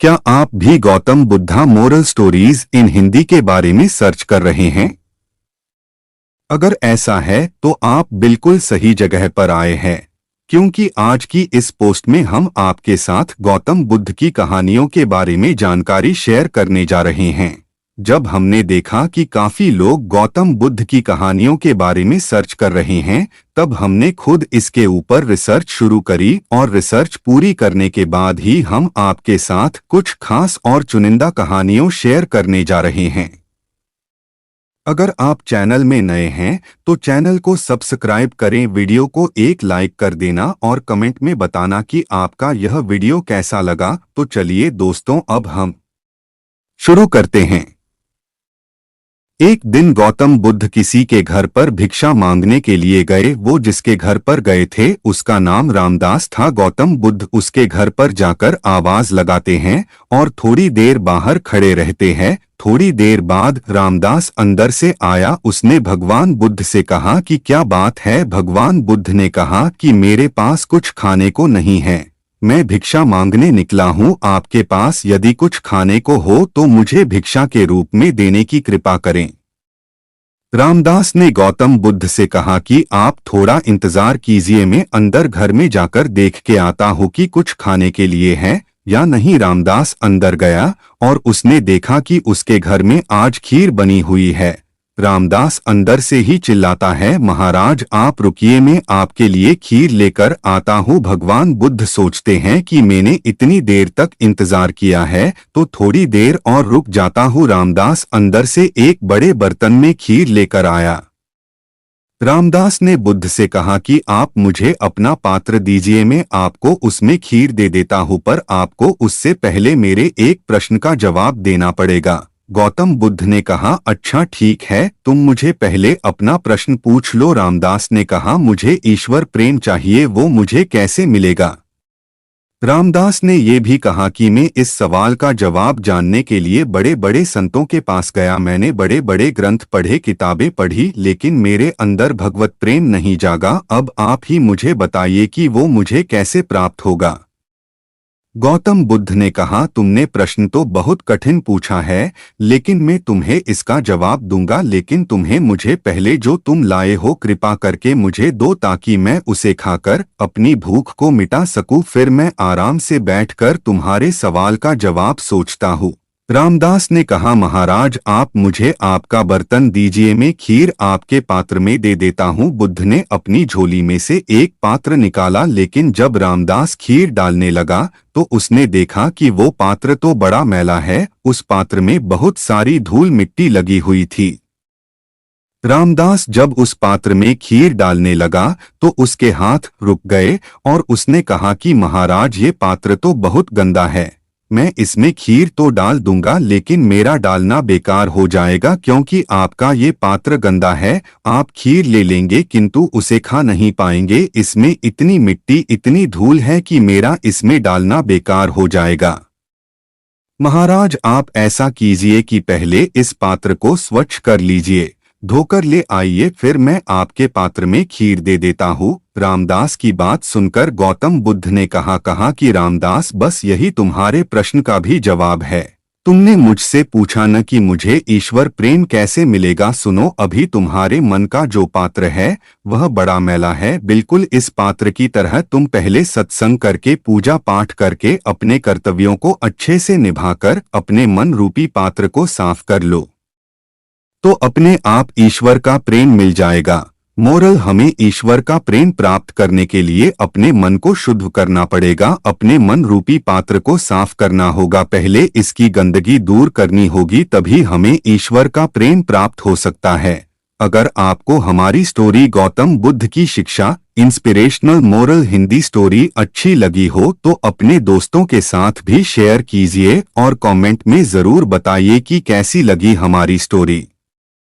क्या आप भी Gautam Buddha moral stories in Hindi के बारे में सर्च कर रहे हैं? अगर ऐसा है तो आप बिल्कुल सही जगह पर आए हैं, क्योंकि आज की इस पोस्ट में हम आपके साथ गौतम बुद्ध की कहानियों के बारे में जानकारी शेयर करने जा रहे हैं। जब हमने देखा कि काफी लोग गौतम बुद्ध की कहानियों के बारे में सर्च कर रहे हैं, तब हमने खुद इसके ऊपर रिसर्च शुरू करी और रिसर्च पूरी करने के बाद ही हम आपके साथ कुछ खास और चुनिंदा कहानियों शेयर करने जा रहे हैं। अगर आप चैनल में नए हैं तो चैनल को सब्सक्राइब करें, वीडियो को एक लाइक कर देना और कमेंट में बताना कि आपका यह वीडियो कैसा लगा। तो चलिए दोस्तों, अब हम शुरू करते हैं। एक दिन गौतम बुद्ध किसी के घर पर भिक्षा मांगने के लिए गए। वो जिसके घर पर गए थे उसका नाम रामदास था। गौतम बुद्ध उसके घर पर जाकर आवाज लगाते हैं और थोड़ी देर बाहर खड़े रहते हैं। थोड़ी देर बाद रामदास अंदर से आया। उसने भगवान बुद्ध से कहा कि क्या बात है। भगवान बुद्ध ने कहा कि मेरे पास कुछ खाने को नहीं है, मैं भिक्षा मांगने निकला हूँ। आपके पास यदि कुछ खाने को हो तो मुझे भिक्षा के रूप में देने की कृपा करें। रामदास ने गौतम बुद्ध से कहा कि आप थोड़ा इंतजार कीजिए, मैं अंदर घर में जाकर देख के आता हूँ कि कुछ खाने के लिए है या नहीं। रामदास अंदर गया और उसने देखा कि उसके घर में आज खीर बनी हुई है। रामदास अंदर से ही चिल्लाता है, महाराज आप रुकिए, मैं आपके लिए खीर लेकर आता हूँ। भगवान बुद्ध सोचते हैं कि मैंने इतनी देर तक इंतजार किया है तो थोड़ी देर और रुक जाता हूँ। रामदास अंदर से एक बड़े बर्तन में खीर लेकर आया। रामदास ने बुद्ध से कहा कि आप मुझे अपना पात्र दीजिए, मैं आपको उसमें खीर दे देता हूँ, पर आपको उससे पहले मेरे एक प्रश्न का जवाब देना पड़ेगा। गौतम बुद्ध ने कहा, अच्छा ठीक है, तुम मुझे पहले अपना प्रश्न पूछ लो। रामदास ने कहा, मुझे ईश्वर प्रेम चाहिए, वो मुझे कैसे मिलेगा? रामदास ने ये भी कहा कि मैं इस सवाल का जवाब जानने के लिए बड़े बड़े संतों के पास गया, मैंने बड़े बड़े ग्रंथ पढ़े, किताबें पढ़ी, लेकिन मेरे अंदर भगवत प्रेम नहीं जागा। अब आप ही मुझे बताइए कि वो मुझे कैसे प्राप्त होगा। गौतम बुद्ध ने कहा, तुमने प्रश्न तो बहुत कठिन पूछा है, लेकिन मैं तुम्हें इसका जवाब दूंगा, लेकिन तुम्हें मुझे पहले जो तुम लाए हो कृपा करके मुझे दो, ताकि मैं उसे खाकर अपनी भूख को मिटा सकूं। फिर मैं आराम से बैठकर तुम्हारे सवाल का जवाब सोचता हूँ। रामदास ने कहा, महाराज आप मुझे आपका बर्तन दीजिए, मैं खीर आपके पात्र में दे देता हूँ। बुद्ध ने अपनी झोली में से एक पात्र निकाला, लेकिन जब रामदास खीर डालने लगा तो उसने देखा कि वो पात्र तो बड़ा मैला है, उस पात्र में बहुत सारी धूल मिट्टी लगी हुई थी। रामदास जब उस पात्र में खीर डालने लगा तो उसके हाथ रुक गए और उसने कहा कि महाराज ये पात्र तो बहुत गंदा है, मैं इसमें खीर तो डाल दूंगा, लेकिन मेरा डालना बेकार हो जाएगा, क्योंकि आपका ये पात्र गंदा है। आप खीर ले लेंगे किंतु उसे खा नहीं पाएंगे, इसमें इतनी मिट्टी इतनी धूल है कि मेरा इसमें डालना बेकार हो जाएगा। महाराज आप ऐसा कीजिए कि पहले इस पात्र को स्वच्छ कर लीजिए, धोकर ले आइए, फिर मैं आपके पात्र में खीर दे देता हूँ। रामदास की बात सुनकर गौतम बुद्ध ने कहा कि रामदास बस यही तुम्हारे प्रश्न का भी जवाब है। तुमने मुझसे पूछा न कि मुझे ईश्वर प्रेम कैसे मिलेगा। सुनो, अभी तुम्हारे मन का जो पात्र है वह बड़ा मैला है, बिल्कुल इस पात्र की तरह तुम पहले सत्संग करके पूजा पाठ करके अपने कर्तव्यों को अच्छे से निभाकर अपने मन रूपी पात्र को साफ कर लो, तो अपने आप ईश्वर का प्रेम मिल जाएगा। मोरल, हमें ईश्वर का प्रेम प्राप्त करने के लिए अपने मन को शुद्ध करना पड़ेगा, अपने मन रूपी पात्र को साफ करना होगा, पहले इसकी गंदगी दूर करनी होगी, तभी हमें ईश्वर का प्रेम प्राप्त हो सकता है। अगर आपको हमारी स्टोरी गौतम बुद्ध की शिक्षा इंस्पिरेशनल मोरल हिंदी स्टोरी अच्छी लगी हो तो अपने दोस्तों के साथ भी शेयर कीजिए और कमेंट में जरूर बताइए कि कैसी लगी हमारी स्टोरी।